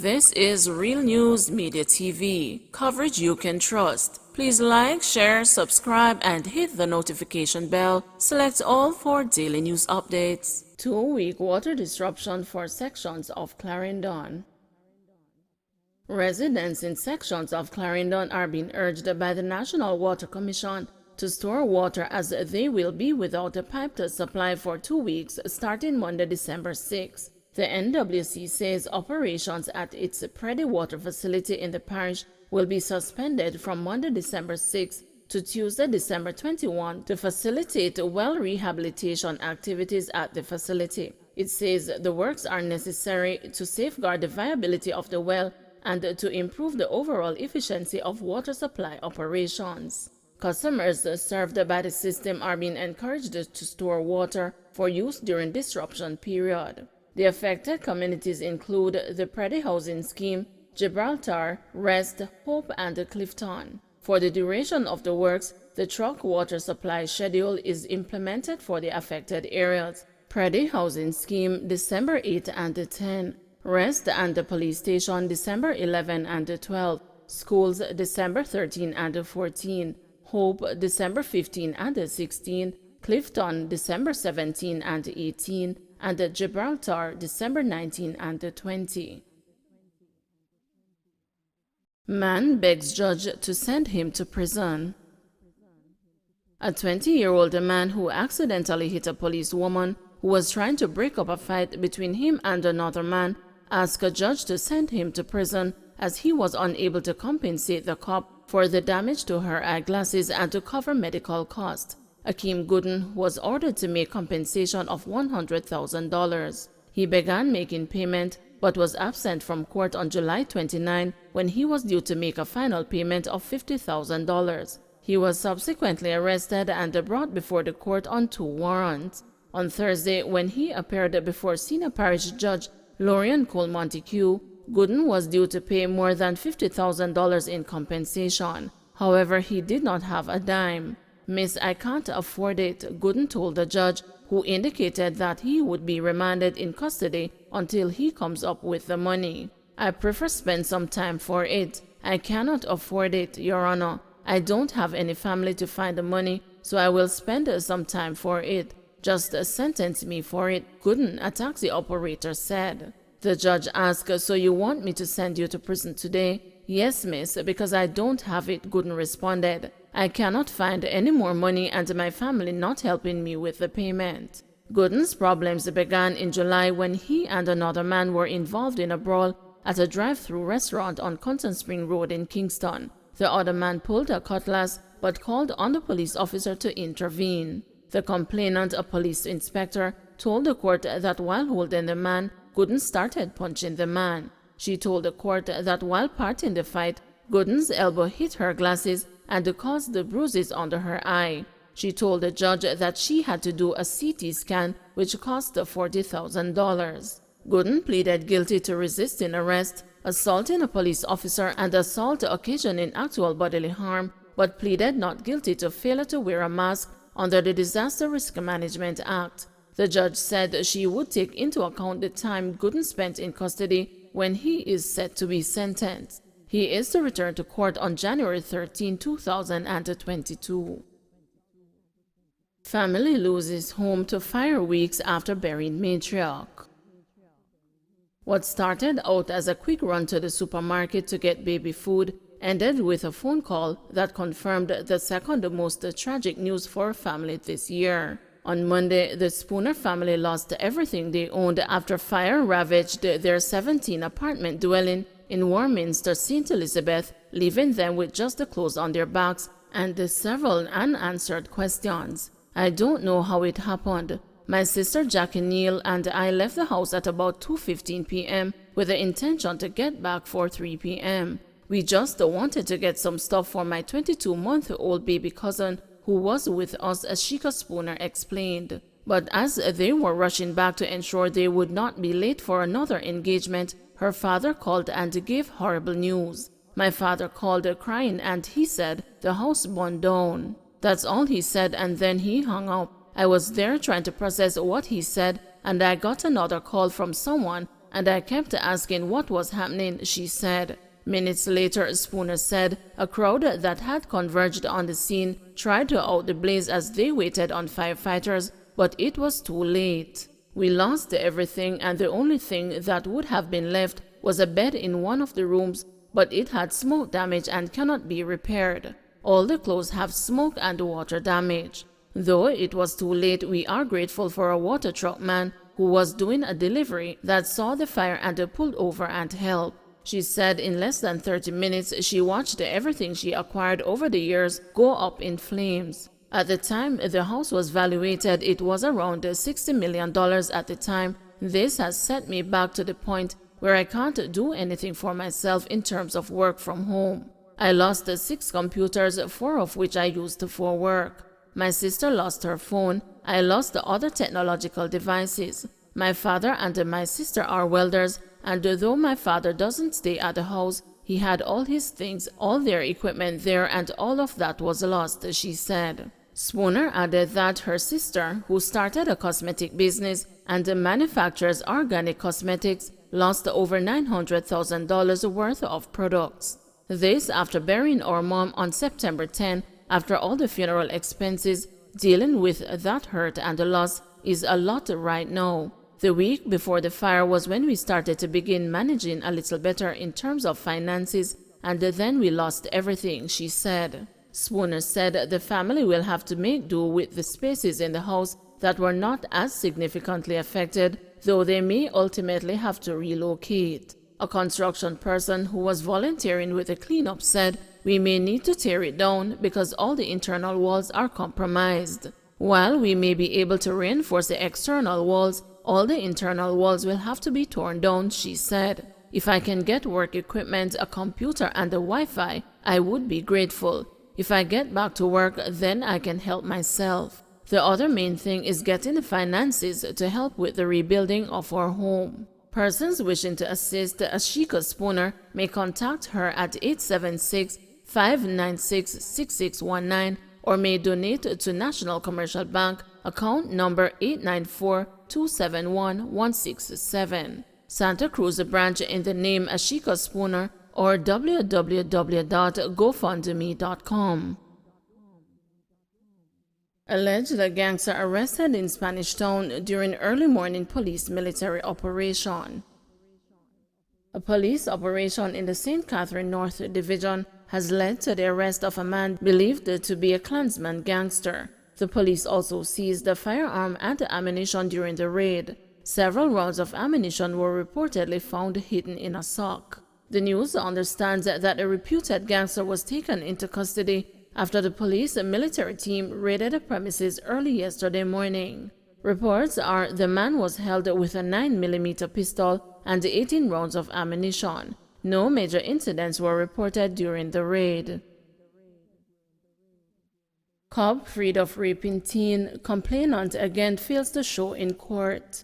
This is Real News Media TV, coverage you can trust. Please like, share, subscribe, and hit the notification bell. Select all for daily news updates. 2-week water disruption for sections of Clarendon. Residents in sections of Clarendon are being urged by the National Water Commission to store water as they will be without a piped supply for 2 weeks starting Monday, December 6. The NWC says operations at its Preddy water facility in the parish will be suspended from Monday, December 6 to Tuesday, December 21 to facilitate well rehabilitation activities at the facility. It says the works are necessary to safeguard the viability of the well and to improve the overall efficiency of water supply operations. Customers served by the system are being encouraged to store water for use during disruption period. The affected communities include the Preddy Housing Scheme, Gibraltar, Rest, Hope, and Clifton. For the duration of the works, the truck water supply schedule is implemented for the affected areas. Preddy Housing Scheme, December 8 and 10. Rest and the Police Station, December 11 and 12. Schools, December 13 and 14. Hope, December 15 and 16. Clifton, December 17 and 18. And Gibraltar, December 19 and 20. Man begs judge to send him to prison. A 20-year-old man who accidentally hit a policewoman who was trying to break up a fight between him and another man asked a judge to send him to prison as he was unable to compensate the cop for the damage to her eyeglasses and to cover medical costs. Akeem Gooden was ordered to make compensation of $100,000. He began making payment but was absent from court on July 29 when he was due to make a final payment of $50,000. He was subsequently arrested and brought before the court on 2 warrants. On Thursday, when he appeared before Senior Parish Judge Lorian Cole Montague, Gooden was due to pay more than $50,000 in compensation. However, he did not have a dime. "Miss, I can't afford it," Gooden told the judge, who indicated that he would be remanded in custody until he comes up with the money. "I prefer spend some time for it. I cannot afford it, Your Honor. I don't have any family to find the money, so I will spend some time for it. Just sentence me for it," Gooden, a taxi operator, said. The judge asked, "So you want me to send you to prison today?" "Yes, miss, because I don't have it," Gooden responded. "I cannot find any more money and my family not helping me with the payment." Gooden's problems began in July when he and another man were involved in a brawl at a drive-through restaurant on Conton Spring Road in Kingston. The other man pulled a cutlass but called on the police officer to intervene. The complainant, a police inspector, told the court that while holding the man, Gooden started punching the man. She told the court that while parting the fight, Gooden's elbow hit her glasses and caused the bruises under her eye. She told the judge that she had to do a CT scan, which cost $40,000. Gooden pleaded guilty to resisting arrest, assaulting a police officer, and assault occasioning actual bodily harm, but pleaded not guilty to failure to wear a mask under the Disaster Risk Management Act. The judge said she would take into account the time Gooden spent in custody when he is set to be sentenced. He is to return to court on January 13, 2022. Family loses home to fire weeks after buried matriarch. What started out as a quick run to the supermarket to get baby food ended with a phone call that confirmed the second most tragic news for a family this year. On Monday, the Spooner family lost everything they owned after fire ravaged their 17-apartment dwelling in Warminster, St. Elizabeth, leaving them with just the clothes on their backs and several unanswered questions. "I don't know how it happened. My sister Jackie Neal and I left the house at about 2:15 p.m. with the intention to get back for 3 p.m. We just wanted to get some stuff for my 22-month-old baby cousin who was with us," as Sheikah Spooner explained. But as they were rushing back to ensure they would not be late for another engagement, her father called and gave horrible news. "My father called crying and he said the house burned down." That's all he said, and then he hung up. I was there trying to process what he said, and I got another call from someone and I kept asking what was happening, she said. Minutes later, Spooner said, a crowd that had converged on the scene tried to out the blaze as they waited on firefighters, but it was too late. We lost everything, and the only thing that would have been left was a bed in one of the rooms, but it had smoke damage and cannot be repaired. All the clothes have smoke and water damage. Though it was too late, we are grateful for a water truck man who was doing a delivery that saw the fire and pulled over and helped. She said in less than 30 minutes, she watched everything she acquired over the years go up in flames. At the time the house was valuated, it was around $60 million at the time. This has set me back to the point where I can't do anything for myself in terms of work from home. I lost 6 computers, 4 of which I used for work. My sister lost her phone. I lost the other technological devices. My father and my sister are welders, and though my father doesn't stay at the house, he had all his things, all their equipment there, and all of that was lost, she said. Spooner added that her sister, who started a cosmetic business and manufactures organic cosmetics, lost over $900,000 worth of products. This after burying our mom on September 10, after all the funeral expenses. Dealing with that hurt and loss is a lot right now. The week before the fire was when we started to begin managing a little better in terms of finances, and then we lost everything, she said. Spooner said the family will have to make do with the spaces in the house that were not as significantly affected, though they may ultimately have to relocate. A construction person who was volunteering with the cleanup said, "We may need to tear it down because all the internal walls are compromised. While we may be able to reinforce the external walls, all the internal walls will have to be torn down," she said. "If I can get work equipment, a computer and a Wi-Fi, I would be grateful. If I get back to work, then I can help myself. The other main thing is getting the finances to help with the rebuilding of our home." Persons wishing to assist Ashika Spooner may contact her at 876-596-6619 or may donate to National Commercial Bank, account number 894-271-167. Santa Cruz branch in the name Ashika Spooner or www.gofundme.com. Alleged gangster arrested in Spanish Town during early morning police military operation. A police operation in the St. Catherine North Division has led to the arrest of a man believed to be a Klansman gangster. The police also seized a firearm and ammunition during the raid. Several rounds of ammunition were reportedly found hidden in a sock. The news understands that a reputed gangster was taken into custody after the police and military team raided the premises early yesterday morning. Reports are the man was held with a 9mm pistol and 18 rounds of ammunition. No major incidents were reported during the raid. Cop freed of raping teen, complainant again fails to show in court.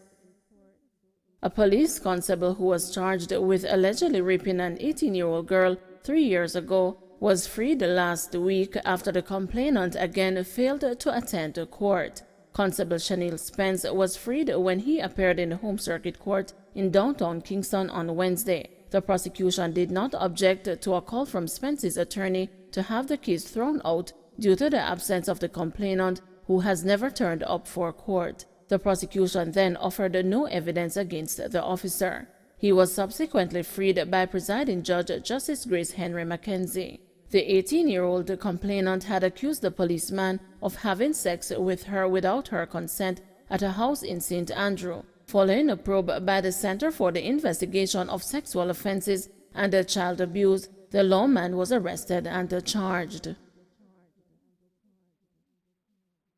A police constable who was charged with allegedly raping an 18-year-old girl 3 years ago was freed last week after the complainant again failed to attend court. Constable Chanel Spence was freed when he appeared in the Home Circuit Court in downtown Kingston on Wednesday. The prosecution did not object to a call from Spence's attorney to have the case thrown out due to the absence of the complainant, who has never turned up for court. The prosecution then offered no evidence against the officer. He was subsequently freed by presiding judge Justice Grace Henry Mackenzie. The 18-year-old complainant had accused the policeman of having sex with her without her consent at a house in St. Andrew. Following a probe by the Center for the Investigation of Sexual Offenses and Child Abuse, the lawman was arrested and charged.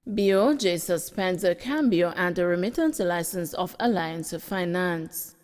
BOJ suspends Cambio and the remittance license of Alliance Finance.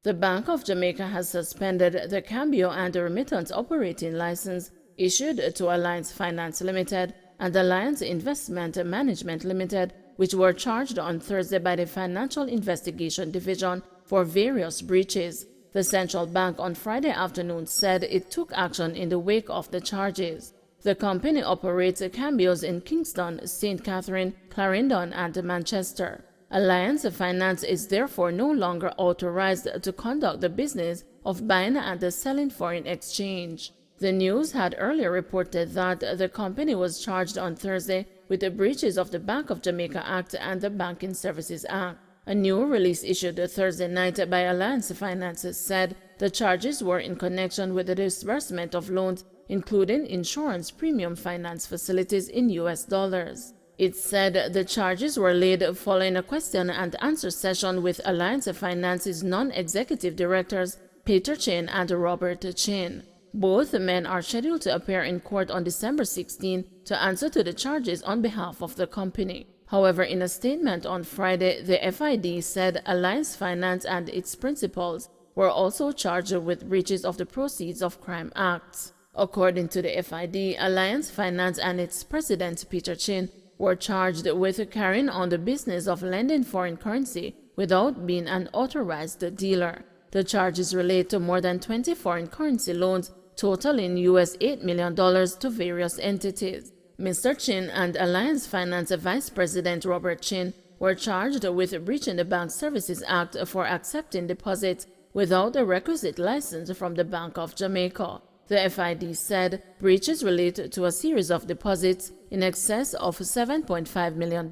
The Bank of Jamaica has suspended the Cambio and the remittance operating license issued to Alliance Finance Limited and Alliance Investment Management Limited, which were charged on Thursday by the Financial Investigation Division for various breaches. The central bank on Friday afternoon said it took action in the wake of the charges. The company operates Cambios in Kingston, St. Catherine, Clarendon, and Manchester. Alliance Finance is therefore no longer authorized to conduct the business of buying and selling foreign exchange. The news had earlier reported that the company was charged on Thursday with the breaches of the Bank of Jamaica Act and the Banking Services Act. A new release issued Thursday night by Alliance Finance said the charges were in connection with the disbursement of loans, including insurance premium finance facilities in US dollars. It said the charges were laid following a question and answer session with Alliance Finance's non-executive directors Peter Chin and Robert Chin. Both men are scheduled to appear in court on December 16 to answer to the charges on behalf of the company. However, in a statement on Friday, the FID said Alliance Finance and its principals were also charged with breaches of the Proceeds of Crime Act. According to the FID, Alliance Finance and its president, Peter Chin, were charged with carrying on the business of lending foreign currency without being an authorized dealer. The charges relate to more than 20 foreign currency loans totaling US $8 million to various entities. Mr. Chin and Alliance Finance Vice President Robert Chin were charged with breaching the Bank Services Act for accepting deposits without a requisite license from the Bank of Jamaica. The FID said breaches relate to a series of deposits in excess of $7.5 million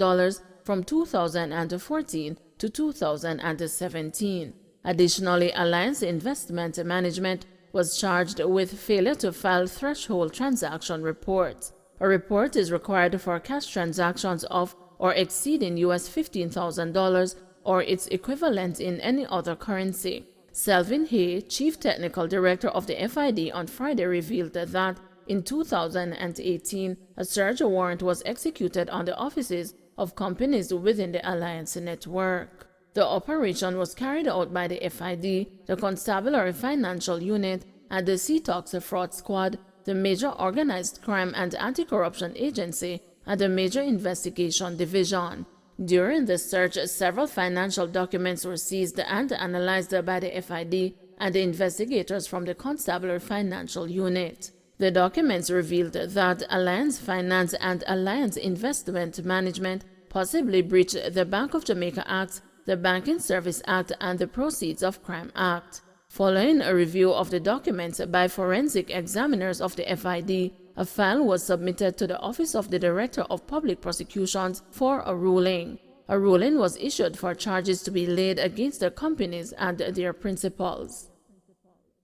from 2014 to 2017. Additionally, Alliance Investment Management was charged with failure to file threshold transaction reports. A report is required for cash transactions of or exceeding US $15,000 or its equivalent in any other currency. Selvin Hay, Chief Technical Director of the FID, on Friday revealed that in 2018, a search warrant was executed on the offices of companies within the Alliance network. The operation was carried out by the FID, the Constabulary Financial Unit, and the CTOX Fraud Squad, the Major Organized Crime and Anti-Corruption Agency, and the Major Investigation Division. During the search, several financial documents were seized and analyzed by the FID and the investigators from the Constabulary Financial Unit. The documents revealed that Alliance Finance and Alliance Investment Management possibly breached the Bank of Jamaica Act, the Banking Service Act, and the Proceeds of Crime Act. Following a review of the documents by forensic examiners of the FID, a file was submitted to the Office of the Director of Public Prosecutions for a ruling. A ruling was issued for charges to be laid against the companies and their principals.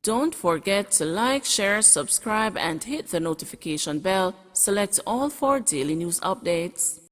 Don't forget to like, share, subscribe, and hit the notification bell. Select all for daily news updates.